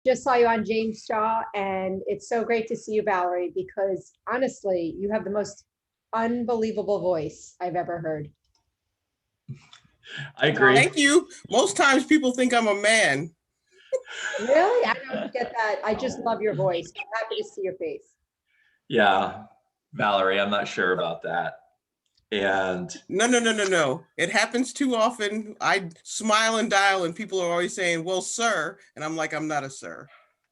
just saw you on James Shaw, and it's so great to see you, Valerie, because honestly, you have the most unbelievable voice I've ever heard. I agree. Thank you. Most times people think I'm a man. Really? I don't get that. I just love your voice. I'm happy to see your face. Yeah, Valerie, I'm not sure about that. And No. It happens too often. I smile and dial and people are always saying, well, sir. And I'm like, I'm not a sir.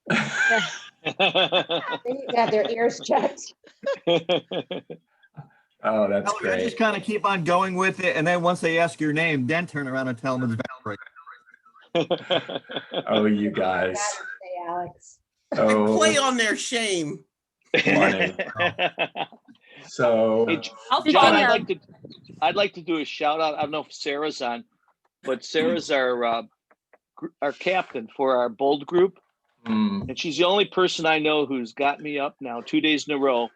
They need to have their ears checked. Oh, that's I great. just kind of keep on going with it, and then once they ask your name, then turn around and tell them it's Valerie. Oh, you guys. Say, Alex. Oh, Play on their shame. funny. So, Hey, John, I'd like to do a shout out. I don't know if Sarah's on, but Sarah's our captain for our bold group, and she's the only person I know who's got me up now 2 days in a row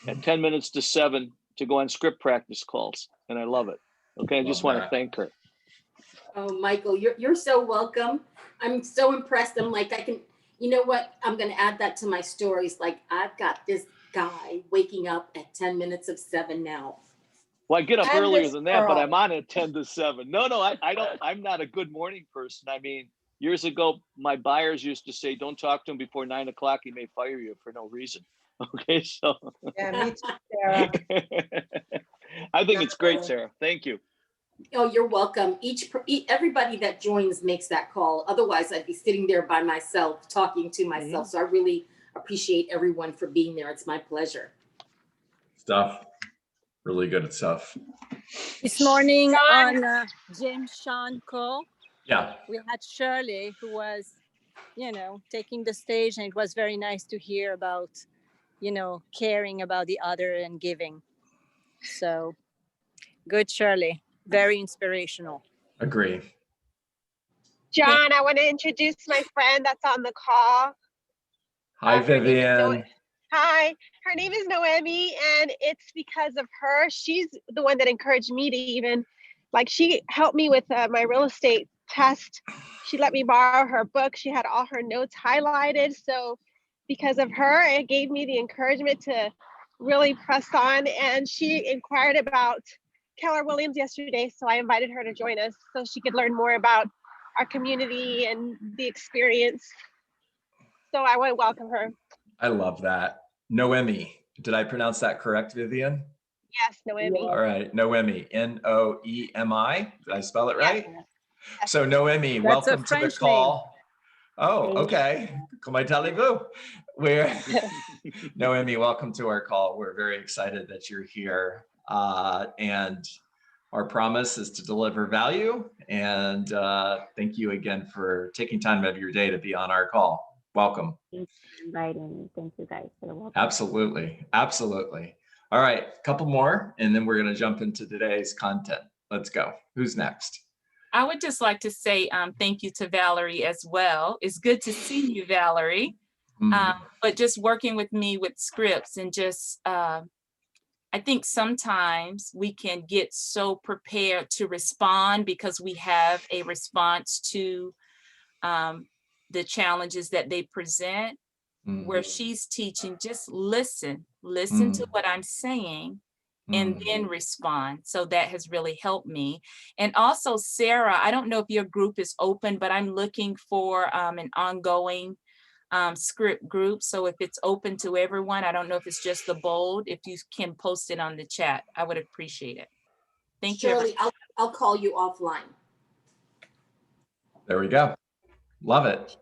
at 10 minutes to 7 to go on script practice calls, and I love it. Okay, I just want to thank her. Oh, Michael, you're so welcome. I'm so impressed. I'm like, you know what? I'm going to add that to my stories. Like, I've got this guy waking up at 10 minutes of 7 now. Well, I get up earlier than that, but I'm on at 10 to 7. No, I don't. I'm not a good morning person. I mean, years ago, my buyers used to say, don't talk to him before 9 o'clock. He may fire you for no reason. Okay, so. Yeah, me too, Sarah. I think it's great, Sarah. Thank you. Oh, you're welcome. Everybody that joins makes that call. Otherwise, I'd be sitting there by myself, talking to myself. So I really appreciate everyone for being there. It's my pleasure. Stuff. Really good stuff. This morning on James Sean call, we had Shirley who was, taking the stage, and it was very nice to hear about, caring about the other and giving. So good, Shirley. Very inspirational. Agree. John, I want to introduce my friend that's on the call. Hi, Vivian. Hi, her name is Noemi, and it's because of her. She's the one that encouraged me to even, she helped me with my real estate test. She let me borrow her book. She had all her notes highlighted. So because of her, it gave me the encouragement to really press on. And she inquired about Keller Williams yesterday. So I invited her to join us so she could learn more about our community and the experience. So I want to welcome her. I love that. Noemi. Did I pronounce that correct, Vivian? Yes, Noemi. All right, Noemi. Noemi. Did I spell it right? Yes. So Noemi, welcome to the call. Oh, okay. Comment allez-vous? Noemi, welcome to our call. We're very excited that you're here. And our promise is to deliver value. And thank you again for taking time out of your day to be on our call. Welcome. Thanks for inviting me. Thank you guys for the welcome. Absolutely. Absolutely. All right, a couple more, and then we're going to jump into today's content. Let's go. Who's next? I would just like to say thank you to Valerie as well. It's good to see you, Valerie. But just working with me with scripts and just, I think sometimes we can get so prepared to respond because we have a response to the challenges that they present, where she's teaching, just listen to what I'm saying and then respond. So that has really helped me. And also, Sarah, I don't know if your group is open, but I'm looking for an ongoing script group. So if it's open to everyone, I don't know if it's just the bold, if you can post it on the chat, I would appreciate it. Thank you. Shirley, I'll call you offline. There we go. Love it.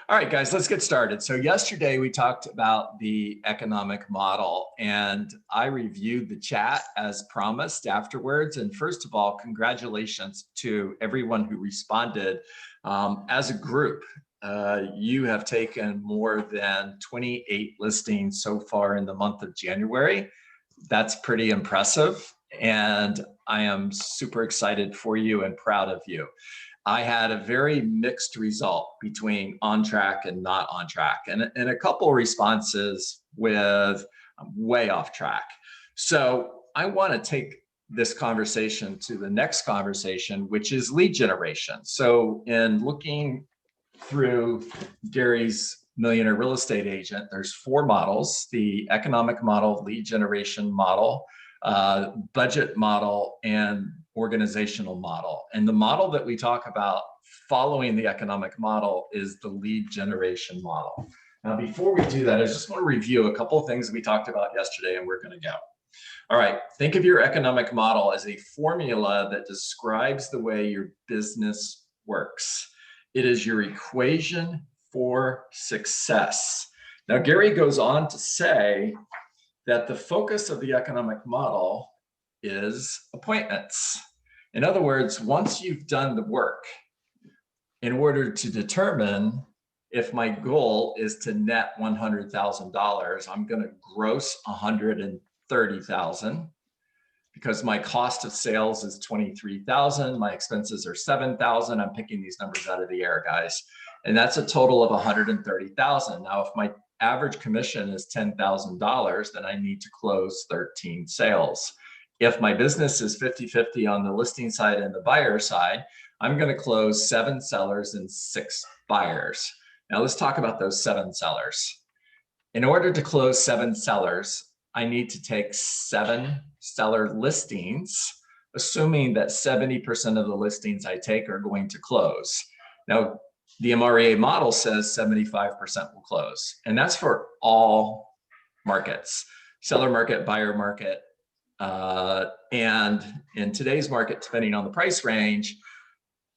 All right, guys, let's get started. So yesterday we talked about the economic model, and I reviewed the chat as promised afterwards. And first of all, congratulations to everyone who responded. As a group, you have taken more than 28 listings so far in the month of January. That's pretty impressive, and I am super excited for you and proud of you. I had a very mixed result between on track and not on track, and a couple responses with way off track. So I want to take this conversation to the next conversation, which is lead generation. So in looking through Gary's Millionaire Real Estate Agent, there's 4 models: the economic model, lead generation model, budget model, and organizational model. And the model that we talk about following the economic model is the lead generation model. Now, before we do that, I just want to review a couple of things we talked about yesterday, and we're going to go. All right, think of your economic model as a formula that describes the way your business works. It is your equation for success. Now, Gary goes on to say that the focus of the economic model is appointments. In other words, once you've done the work, in order to determine if my goal is to net $100,000, I'm going to gross $130,000 because my cost of sales is $23,000. My expenses are $7,000. I'm picking these numbers out of the air, guys. And that's a total of $130,000. Now, if my average commission is $10,000, then I need to close 13 sales. If my business is 50-50 on the listing side and the buyer side, I'm going to close 7 sellers and 6 buyers. Now let's talk about those 7 sellers. In order to close 7 sellers, I need to take 7 seller listings, assuming that 70% of the listings I take are going to close. Now, the MREA model says 75% will close, and that's for all markets: seller market, buyer market, and in today's market, depending on the price range,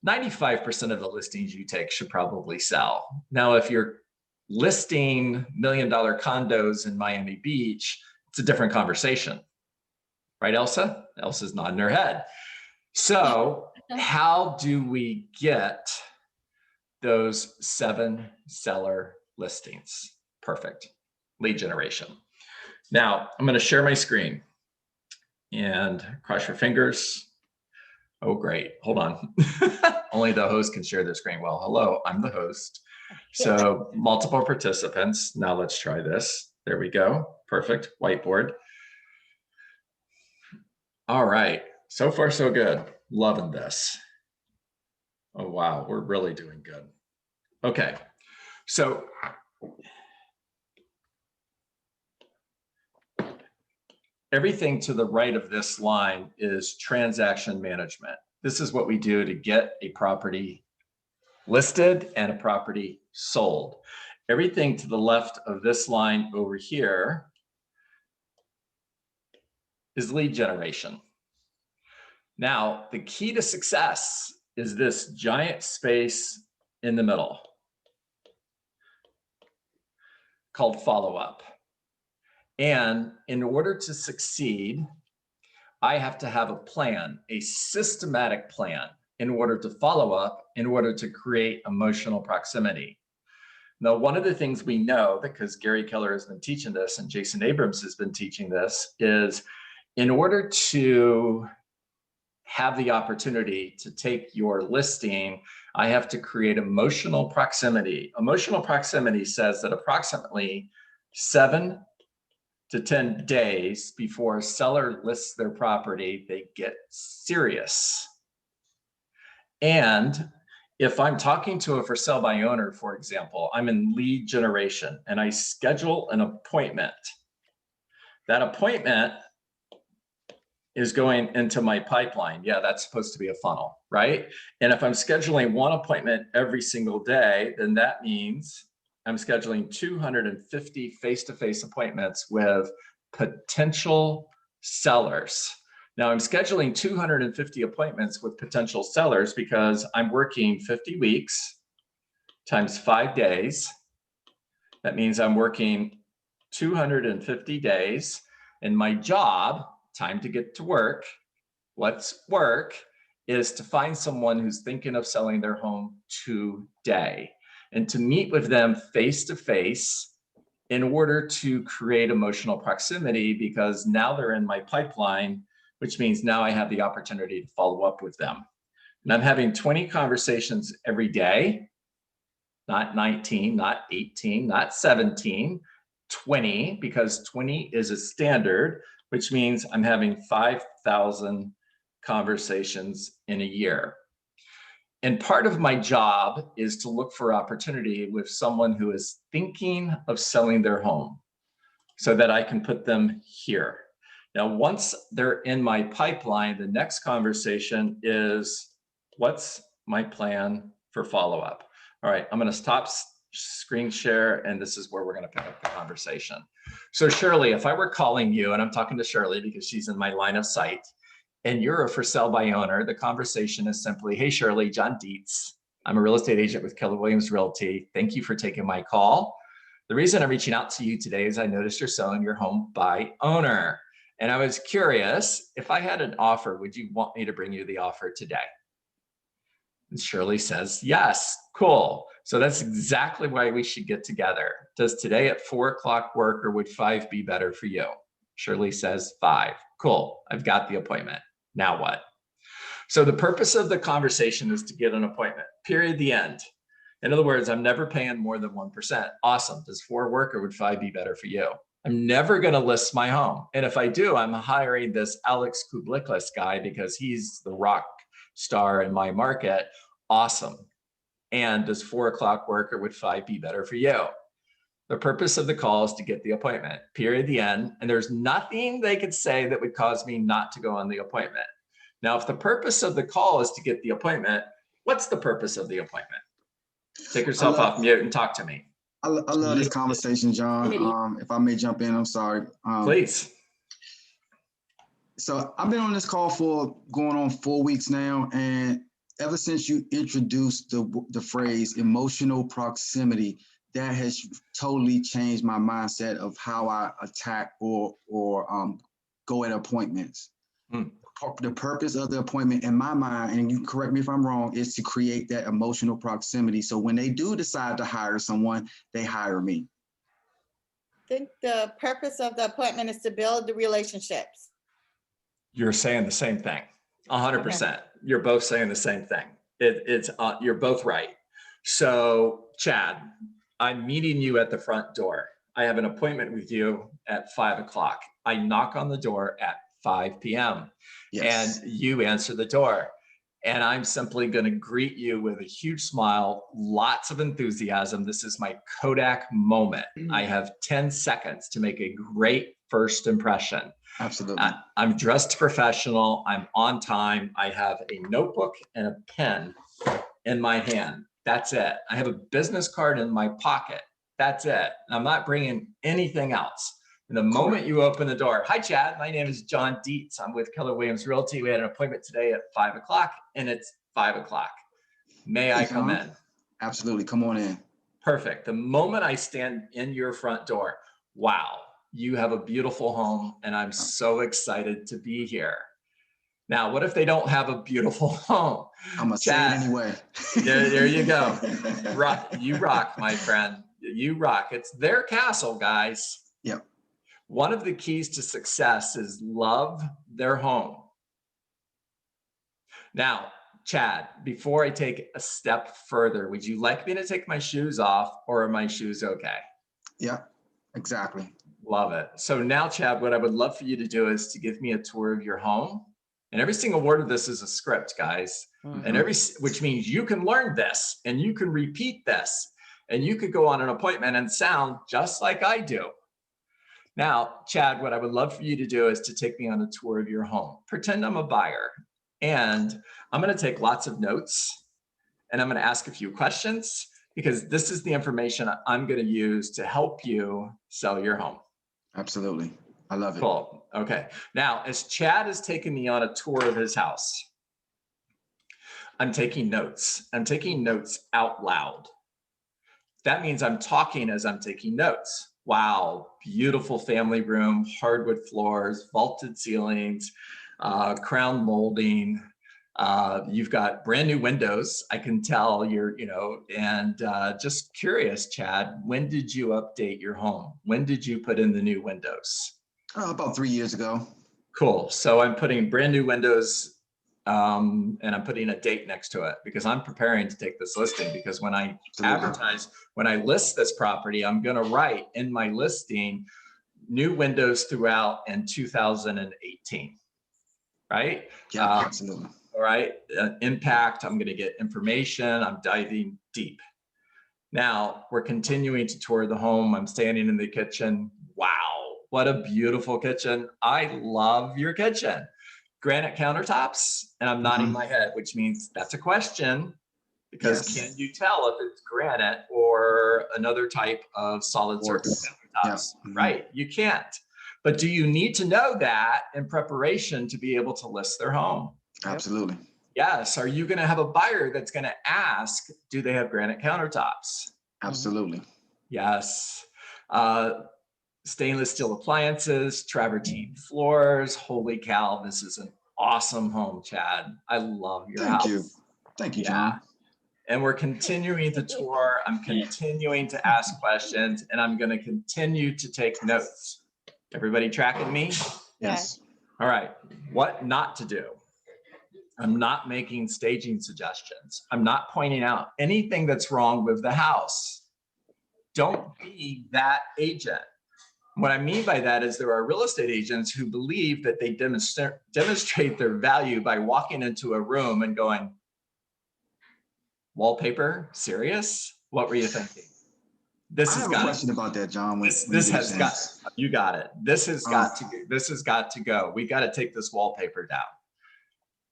95% of the listings you take should probably sell. Now, if you're listing $1 million condos in Miami Beach, it's a different conversation. Right, Elsa? Elsa's nodding her head. So how do we get those 7 seller listings? Perfect. Lead generation. Now, I'm going to share my screen and cross your fingers. Oh, great. Hold on. Only the host can share their screen. Well, hello, I'm the host. So multiple participants. Now let's try this. There we go. Perfect. Whiteboard. All right. So far, so good. Loving this. Oh, wow. We're really doing good. Okay. So everything to the right of this line is transaction management. This is what we do to get a property listed and a property sold. Everything to the left of this line over here is lead generation. Now, the key to success is this giant space in the middle called follow-up. And in order to succeed, I have to have a plan, a systematic plan, in order to follow up, in order to create emotional proximity. Now, one of the things we know, because Gary Keller has been teaching this and Jason Abrams has been teaching this, is in order to have the opportunity to take your listing, I have to create emotional proximity. Emotional proximity says that approximately 7 to 10 days before a seller lists their property, they get serious. And if I'm talking to a for sale by owner, for example, I'm in lead generation and I schedule an appointment. That appointment is going into my pipeline. Yeah, that's supposed to be a funnel, right? And if I'm scheduling 1 appointment every single day, then that means I'm scheduling 250 face-to-face appointments with potential sellers. Now, I'm scheduling 250 appointments with potential sellers because I'm working 50 weeks times 5 days. That means I'm working 250 days, and my job, time to get to work, let's work, is to find someone who's thinking of selling their home today and to meet with them face-to-face in order to create emotional proximity, because now they're in my pipeline, which means now I have the opportunity to follow up with them. And I'm having 20 conversations every day, not 19, not 18, not 17, 20, because 20 is a standard, which means I'm having 5,000 conversations in a year. And part of my job is to look for opportunity with someone who is thinking of selling their home so that I can put them here. Now, once they're in my pipeline, the next conversation is, what's my plan for follow-up? All right, I'm going to stop screen share, and this is where we're going to pick up the conversation. So Shirley, if I were calling you, and I'm talking to Shirley because she's in my line of sight, and you're a for sale by owner, the conversation is simply, hey, Shirley, John Dietz. I'm a real estate agent with Keller Williams Realty. Thank you for taking my call. The reason I'm reaching out to you today is I noticed you're selling your home by owner. And I was curious, if I had an offer, would you want me to bring you the offer today? And Shirley says, yes, cool. So that's exactly why we should get together. Does today at 4 o'clock work, or would 5 be better for you? Shirley says 5. Cool, I've got the appointment. Now what? So the purpose of the conversation is to get an appointment, period, the end. In other words, I'm never paying more than 1%. Awesome, does 4 work, or would 5 be better for you? I'm never gonna list my home. And if I do, I'm hiring this Alex Kubliklis guy because he's the rock star in my market. Awesome. And does 4 o'clock work, or would 5 be better for you? The purpose of the call is to get the appointment, period, the end. And there's nothing they could say that would cause me not to go on the appointment. Now, if the purpose of the call is to get the appointment, what's the purpose of the appointment? Take yourself off mute and talk to me. I love this conversation, John. If I may jump in, I'm sorry. Please. So I've been on this call for going on 4 weeks now, and ever since you introduced the phrase emotional proximity, that has totally changed my mindset of how I attack or go at appointments. The purpose of the appointment in my mind, and you correct me if I'm wrong, is to create that emotional proximity. So when they do decide to hire someone, they hire me. I think the purpose of the appointment is to build the relationships. You're saying the same thing, 100%. You're both saying the same thing. You're both right. So Chad, I'm meeting you at the front door. I have an appointment with you at 5 o'clock. I knock on the door at 5 p.m. Yes. And you answer the door. And I'm simply going to greet you with a huge smile, lots of enthusiasm. This is my Kodak moment. I have 10 seconds to make a great first impression. Absolutely. I'm dressed professional. I'm on time. I have a notebook and a pen in my hand. That's it. I have a business card in my pocket. That's it. I'm not bringing anything else. And the moment you open the door, hi, Chad, my name is John Dietz. I'm with Keller Williams Realty. We had an appointment today at 5 o'clock, and it's 5 o'clock. May I come in? Absolutely. Come on in. Perfect. The moment I stand in your front door, wow, you have a beautiful home, and I'm so excited to be here. Now, what if they don't have a beautiful home? I'm gonna say it anyway. There you go. You rock, my friend. You rock. It's their castle, guys. Yep. One of the keys to success is love their home. Now, Chad, before I take a step further, would you like me to take my shoes off, or are my shoes okay? Yeah, exactly. Love it. So now, Chad, what I would love for you to do is to give me a tour of your home. And every single word of this is a script, guys. And which means you can learn this and you can repeat this and you could go on an appointment and sound just like I do. Now, Chad, what I would love for you to do is to take me on a tour of your home. Pretend I'm a buyer, and I'm going to take lots of notes, and I'm going to ask a few questions, because this is the information I'm going to use to help you sell your home. Absolutely. I love it. Cool. Okay. Now, as Chad is taking me on a tour of his house, I'm taking notes. I'm taking notes out loud. That means I'm talking as I'm taking notes. Wow, beautiful family room, hardwood floors, vaulted ceilings, crown molding. You've got brand new windows. I can tell you're, and just curious, Chad, when did you update your home? When did you put in the new windows? About 3 years ago. Cool. So I'm putting brand new windows, and I'm putting a date next to it because I'm preparing to take this listing, because when I advertise, when I list this property, I'm going to write in my listing new windows throughout in 2018. Right? Yeah, absolutely. All right, impact, I'm going to get information, I'm diving deep. Now we're continuing to tour the home. I'm standing in the kitchen. Wow, what a beautiful kitchen. I love your kitchen. Granite countertops, and I'm nodding my head, which means that's a question, because can you tell if it's granite or another type of solid surface countertops? Right, you can't. But do you need to know that in preparation to be able to list their home? Absolutely. Yes. Are you going to have a buyer that's going to ask, do they have granite countertops? Absolutely. Yes. Stainless steel appliances, travertine floors. Holy cow, this is an awesome home, Chad. I love your house. Thank you. Thank you, John. And we're continuing the tour. I'm continuing to ask questions, and I'm going to continue to take notes. Everybody tracking me? Yes. All right. What not to do? I'm not making staging suggestions. I'm not pointing out anything that's wrong with the house. Don't be that agent. What I mean by that is there are real estate agents who believe that they demonstrate their value by walking into a room and going, wallpaper, serious? What were you thinking? I have a question about that, John. This has got, you got it. This has got to go. We got to take this wallpaper down.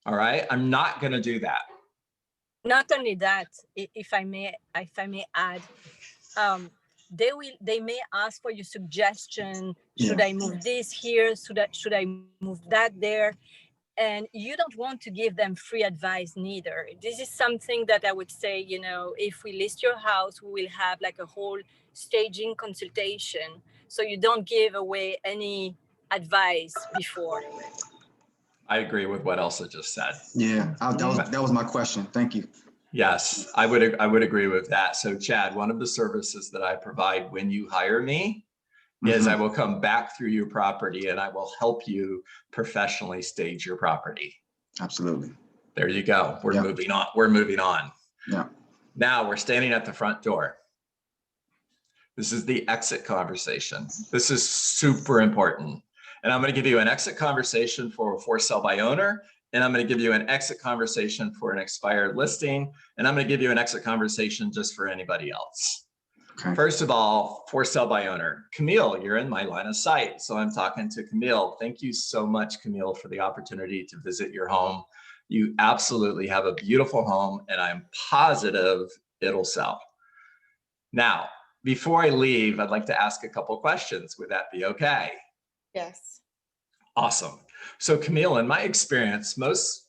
All right, I'm not going to do that. Not only that, if I may add, they may ask for your suggestion. Should I move this here? Should I move that there? And you don't want to give them free advice neither. This is something that I would say, you know, if we list your house, we will have like a whole staging consultation. So you don't give away any advice before. I agree with what Elsa just said. Yeah, that was my question. Thank you. Yes, I would agree with that. So Chad, one of the services that I provide when you hire me is I will come back through your property and I will help you professionally stage your property. Absolutely. There you go. We're moving on. We're moving on. Yeah. Now we're standing at the front door. This is the exit conversation. This is super important. And I'm going to give you an exit conversation for sale by owner. And I'm going to give you an exit conversation for an expired listing. And I'm going to give you an exit conversation just for anybody else. Okay. First of all, for sale by owner. Camille, you're in my line of sight. So I'm talking to Camille. Thank you so much, Camille, for the opportunity to visit your home. You absolutely have a beautiful home, and I'm positive it'll sell. Now, before I leave, I'd like to ask a couple questions. Would that be okay? Yes. Awesome. So Camille, in my experience, most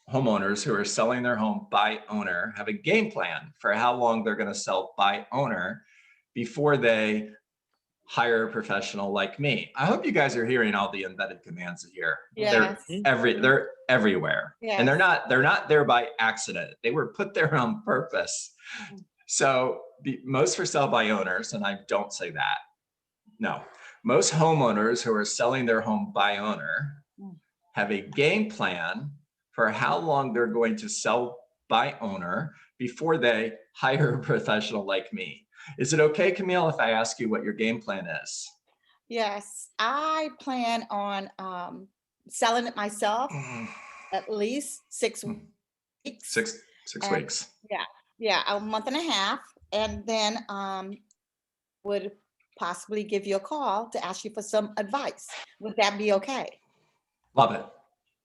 homeowners who are selling their home by owner have a game plan for how long they're going to sell by owner before they hire a professional like me. I hope you guys are hearing all the embedded commands here. Yes. They're everywhere. Yes. And they're not there by accident. They were put there on purpose. So most for sale by owners, and I don't say that. No. Most homeowners who are selling their home by owner have a game plan for how long they're going to sell by owner before they hire a professional like me. Is it okay, Camille, if I ask you what your game plan is? Yes, I plan on selling it myself at least 6 weeks. Six weeks. Yeah, a month and a half, and then would possibly give you a call to ask you for some advice. Would that be okay? Love it.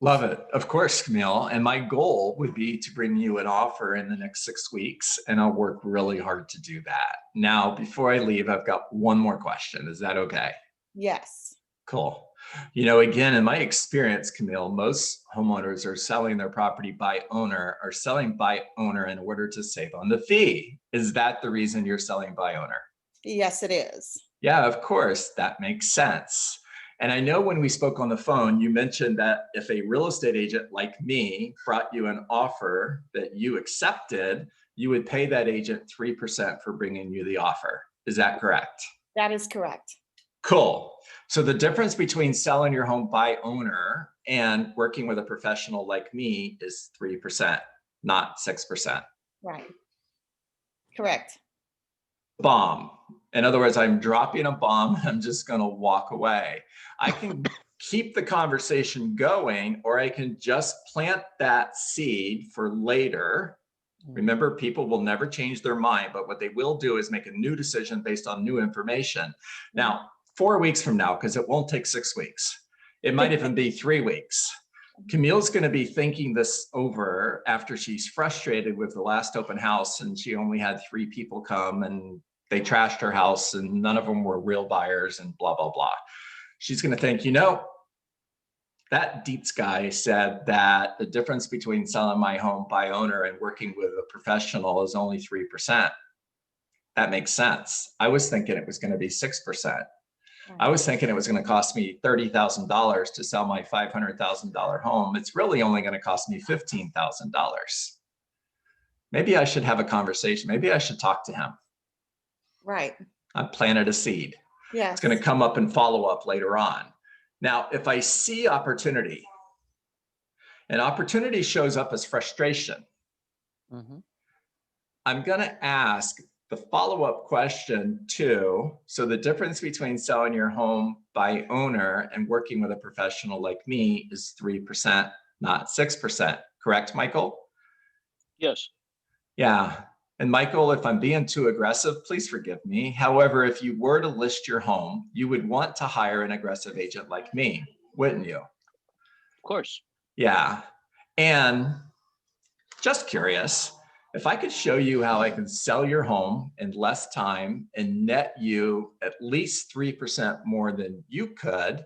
Love it. Of course, Camille. And my goal would be to bring you an offer in the next 6 weeks, and I'll work really hard to do that. Now, before I leave, I've got one more question. Is that okay? Yes. Cool. You know, again, in my experience, Camille, most homeowners are selling their property by owner or selling by owner in order to save on the fee. Is that the reason you're selling by owner? Yes, it is. Yeah, of course. That makes sense. And I know when we spoke on the phone, you mentioned that if a real estate agent like me brought you an offer that you accepted, you would pay that agent 3% for bringing you the offer. Is that correct? That is correct. Cool. So the difference between selling your home by owner and working with a professional like me is 3%, not 6%. Right. Correct. Bomb. In other words, I'm dropping a bomb. I'm just going to walk away. I can keep the conversation going, or I can just plant that seed for later. Remember, people will never change their mind, but what they will do is make a new decision based on new information. Now, 4 weeks from now, because it won't take 6 weeks, it might even be 3 weeks. Camille's going to be thinking this over after she's frustrated with the last open house and she only had 3 people come and they trashed her house and none of them were real buyers and blah, blah, blah. She's going to think, you know, that Dietz guy said that the difference between selling my home by owner and working with a professional is only 3%. That makes sense. I was thinking it was going to be 6%. I was thinking it was going to cost me $30,000 to sell my $500,000 home. It's really only going to cost me $15,000. Maybe I should have a conversation. Maybe I should talk to him. Right. I planted a seed. Yes. It's going to come up and follow up later on. Now, if I see opportunity, and opportunity shows up as frustration, I'm going to ask the follow-up question too. So the difference between selling your home by owner and working with a professional like me is 3%, not 6%. Correct, Michael? Yes. Yeah. And Michael, if I'm being too aggressive, please forgive me. However, if you were to list your home, you would want to hire an aggressive agent like me, wouldn't you? Of course. Yeah. And just curious, if I could show you how I can sell your home in less time and net you at least 3% more than you could,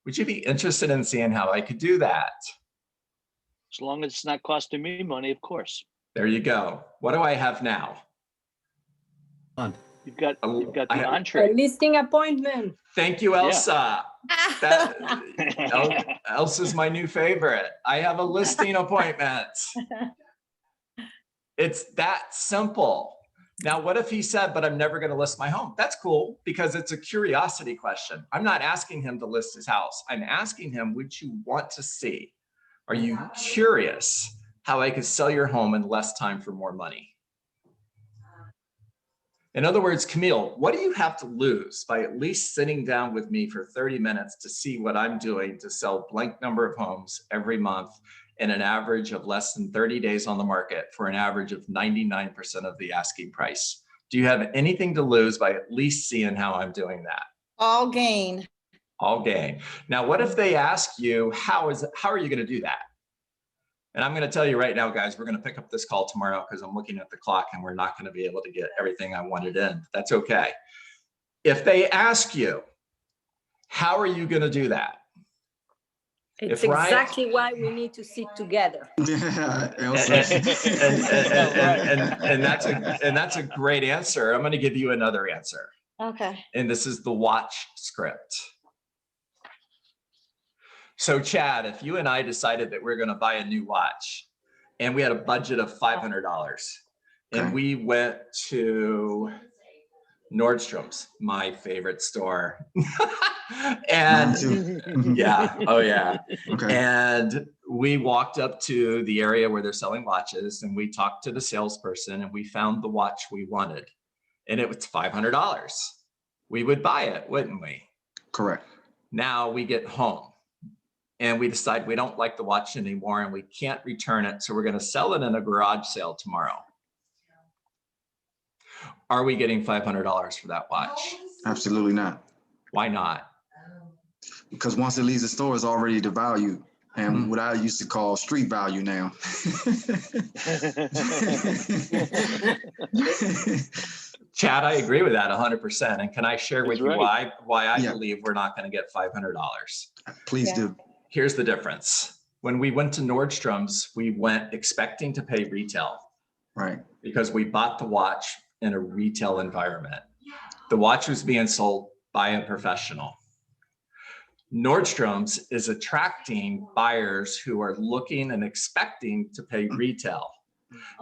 would you be interested in seeing how I could do that? As long as it's not costing me money, of course. There you go. What do I have now? You've got the A entree. listing appointment. Thank you, Elsa. Elsa's my new favorite. I have a listing appointment. It's that simple. Now, what if he said, but I'm never going to list my home? That's cool because it's a curiosity question. I'm not asking him to list his house. I'm asking him, would you want to see? Are you curious how I could sell your home in less time for more money? In other words, Camille, what do you have to lose by at least sitting down with me for 30 minutes to see what I'm doing to sell blank number of homes every month in an average of less than 30 days on the market for an average of 99% of the asking price? Do you have anything to lose by at least seeing how I'm doing that? All gain. All gain. Now, what if they ask you, how are you going to do that? And I'm going to tell you right now, guys, we're going to pick up this call tomorrow because I'm looking at the clock and we're not going to be able to get everything I wanted in. That's okay. If they ask you, how are you going to do that? It's exactly why we need to sit together. And that's a great answer. I'm going to give you another answer. Okay. And this is the watch script. So Chad, if you and I decided that we're going to buy a new watch and we had a budget of $500 and we went to Nordstrom's, my favorite store. And yeah, oh yeah. Okay. And we walked up to the area where they're selling watches and we talked to the salesperson and we found the watch we wanted and it was $500. We would buy it, wouldn't we? Correct. Now we get home and we decide we don't like the watch anymore and we can't return it. So we're going to sell it in a garage sale tomorrow. Are we getting $500 for that watch? Absolutely not. Why not? Because once it leaves the store, it's already devalued. And what I used to call street value now. Chad, I agree with that 100%. And can I share with you why I believe we're not going to get $500? Please do. Here's the difference. When we went to Nordstrom's, we went expecting to pay retail. Right. Because we bought the watch in a retail environment. The watch was being sold by a professional. Nordstrom's is attracting buyers who are looking and expecting to pay retail.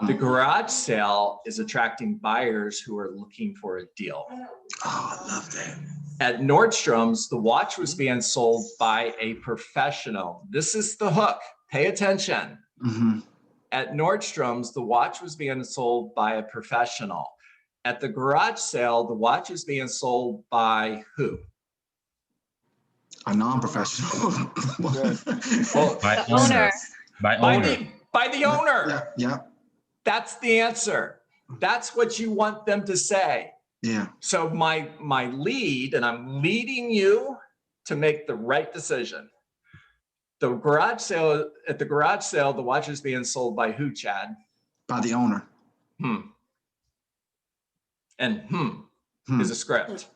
The garage sale is attracting buyers who are looking for a deal. Oh, I love that. At Nordstrom's, the watch was being sold by a professional. This is the hook. Pay attention. At Nordstrom's, the watch was being sold by a professional. At the garage sale, the watch is being sold by who? A non-professional. Well, By The owner. owner. By by owner. the owner. Yeah, yeah, That's the answer. That's what you want them to say. yeah. So my lead, and I'm leading you to make the right decision. At the garage sale, the watch is being sold by who, Chad? By the owner. And is a script.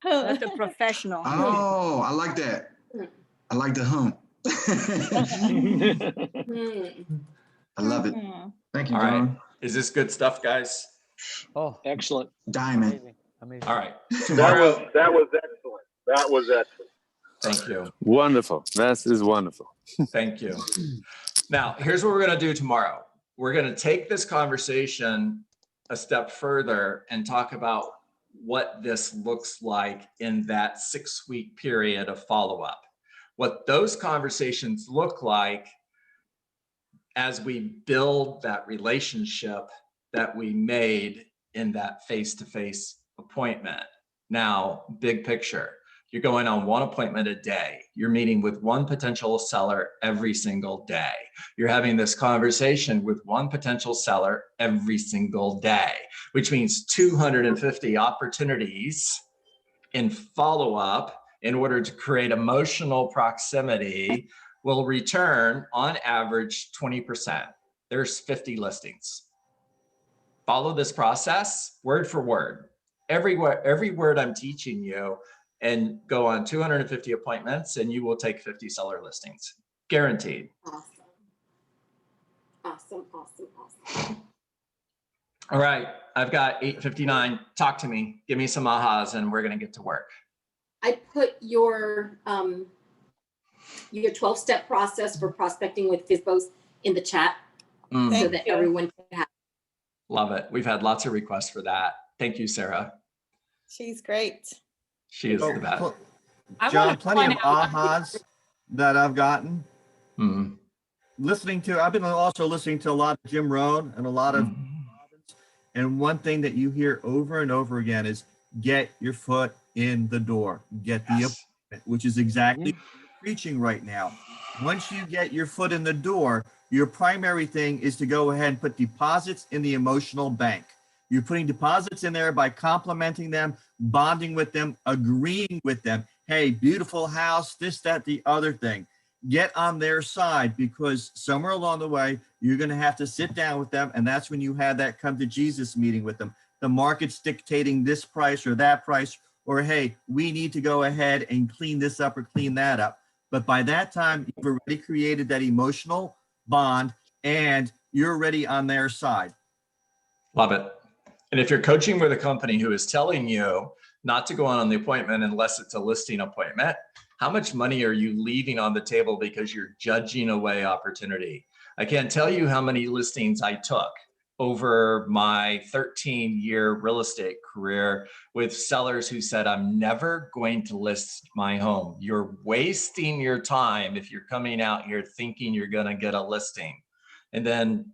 Not a professional. Oh, I like that. I like the I love it. Thank you, All John. right. Is this good stuff, guys? Oh, excellent. Diamond. Amazing. All right. That was excellent. That was excellent. Thank you. Wonderful. That is wonderful. Thank you. Now, here's what we're going to do tomorrow. We're going to take this conversation a step further and talk about what this looks like in that 6-week period of follow-up. What those conversations look like as we build that relationship that we made in that face-to-face appointment. Now, big picture, you're going on one appointment a day. You're meeting with one potential seller every single day. You're having this conversation with one potential seller every single day, which means 250 opportunities in follow-up in order to create emotional proximity will return on average 20%. There's 50 listings. Follow this process word for word. Every word I'm teaching you, and go on 250 appointments and you will take 50 seller listings. Guaranteed. Awesome. All right, I've got 8:59. Talk to me. Give me some ahas and we're gonna get to work. I put your 12-step process for prospecting with FSBOs in the chat so that everyone can have. Love it. We've had lots of requests for that. Thank you, Sarah. She's great. She is the best. John, plenty of ahas that I've gotten. I've been also listening to a lot of Jim Rohn and a lot of, and one thing that you hear over and over again is get your foot in the door, get the appointment, which is exactly what you're preaching right now. Once you get your foot in the door, your primary thing is to go ahead and put deposits in the emotional bank. You're putting deposits in there by complimenting them, bonding with them, agreeing with them. Hey, beautiful house, this, that, the other thing. Get on their side, because somewhere along the way, you're going to have to sit down with them. And that's when you have that come to Jesus meeting with them. The market's dictating this price or that price, or hey, we need to go ahead and clean this up or clean that up. But by that time, you've already created that emotional bond and you're already on their side. Love it. And if you're coaching with a company who is telling you not to go on the appointment unless it's a listing appointment, how much money are you leaving on the table because you're judging away opportunity? I can't tell you how many listings I took over my 13-year real estate career with sellers who said, I'm never going to list my home. You're wasting your time if you're coming out here thinking you're going to get a listing. And then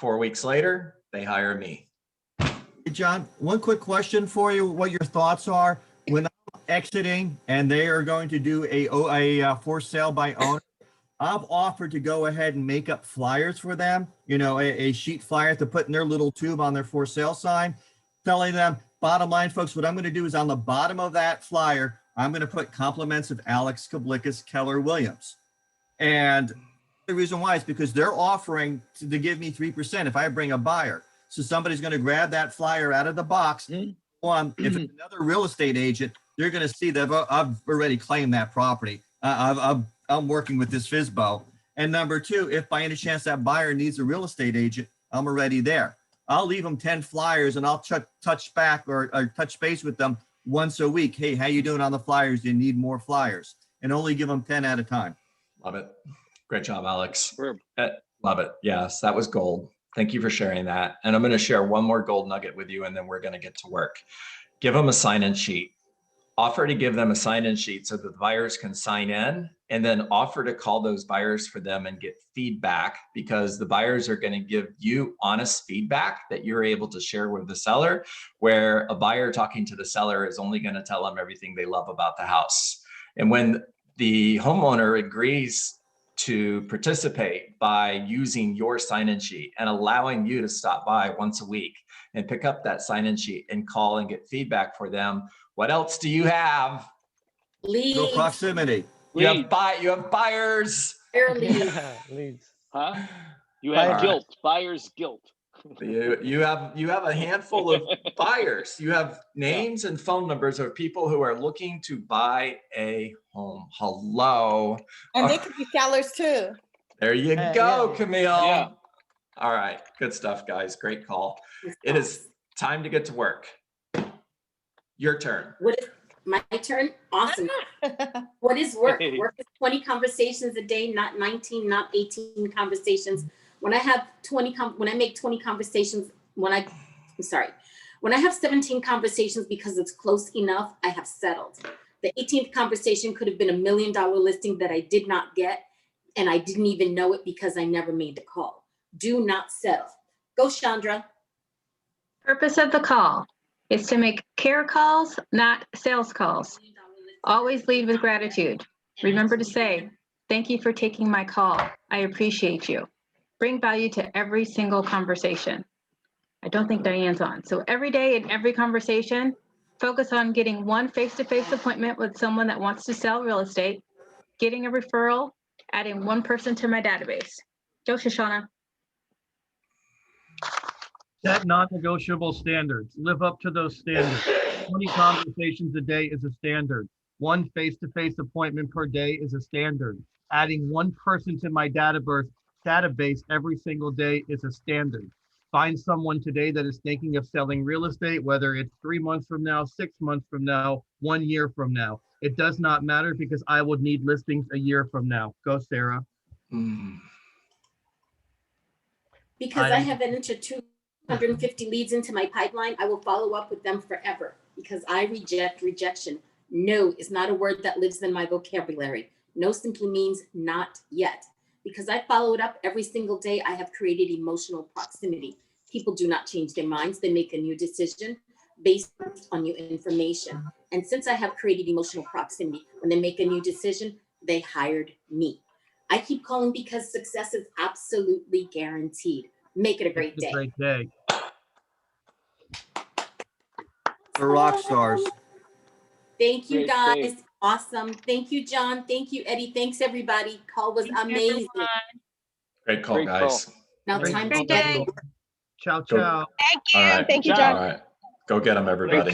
4 weeks later, they hire me. Hey, John, one quick question for you, what your thoughts are when I'm exiting and they are going to do a for sale by owner. I've offered to go ahead and make up flyers for them, you know, a sheet flyer to put in their little tube on their for sale sign, telling them, bottom line, folks, what I'm going to do is on the bottom of that flyer, I'm going to put compliments of Alex Kablikis, Keller Williams. And the reason why is because they're offering to give me 3% if I bring a buyer. So somebody's going to grab that flyer out of the box. One, if it's another real estate agent, they're going to see that I've already claimed that property. I'm working with this FSBO. And number two, if by any chance that buyer needs a real estate agent, I'm already there. I'll leave them 10 flyers and I'll touch back or touch base with them once a week. Hey, how you doing on the flyers? Do you need more flyers? And only give them 10 at a time. Love it. Great job, Alex. Love it. Yes, that was gold. Thank you for sharing that. And I'm going to share one more gold nugget with you, and then we're going to get to work. Give them a sign-in sheet. Offer to give them a sign-in sheet so that the buyers can sign in, and then offer to call those buyers for them and get feedback, because the buyers are going to give you honest feedback that you're able to share with the seller, where a buyer talking to the seller is only going to tell them everything they love about the house. And when the homeowner agrees to participate by using your sign-in sheet and allowing you to stop by once a week and pick up that sign-in sheet and call and get feedback for them. What else do you have? Leads. No proximity. You have buyers. Leads. Huh? You have guilt, buyer's guilt. You have a handful of buyers. You have names and phone numbers of people who are looking to buy a home. Hello. And they could be sellers too. There you go, Camille. Yeah. All right. Good stuff, guys. Great call. It is time to get to work. Your turn. What is my turn? Awesome. What is work? Work is 20 conversations a day, not 19, not 18 conversations. When I have when I make 20 conversations, when I have 17 conversations because it's close enough, I have settled. The 18th conversation could have been $1 million listing that I did not get, and I didn't even know it because I never made the call. Do not settle. Go, Chandra. Purpose of the call is to make care calls, not sales calls. Always lead with gratitude. Remember to say, thank you for taking my call. I appreciate you. Bring value to every single conversation. I don't think Diane's on. So every day in every conversation, focus on getting one face-to-face appointment with someone that wants to sell real estate, getting a referral, adding one person to my database. Go, Shoshana. Set non-negotiable standards. Live up to those standards. 20 conversations a day is a standard. One face-to-face appointment per day is a standard. Adding one person to my database every single day is a standard. Find someone today that is thinking of selling real estate, whether it's 3 months from now, 6 months from now, 1 year from now. It does not matter because I would need listings a year from now. Go, Sarah. Because I have entered 250 leads into my pipeline, I will follow up with them forever because I reject rejection. No is not a word that lives in my vocabulary. No simply means not yet. Because I follow it up every single day, I have created emotional proximity. People do not change their minds. They make a new decision based on new information. And since I have created emotional proximity, when they make a new decision, they hired me. I keep calling because success is absolutely guaranteed. Make it a great day. Great day. The rock stars. Thank you, Great guys. day. Awesome. Thank you, John. Thank you, Eddie. Thanks, everybody. Call was amazing. Great call, Great guys. Now Great time call. to get Ciao, Go. ciao. Thank you. All right. Thank you, Ciao. John. All right. Go get them, everybody.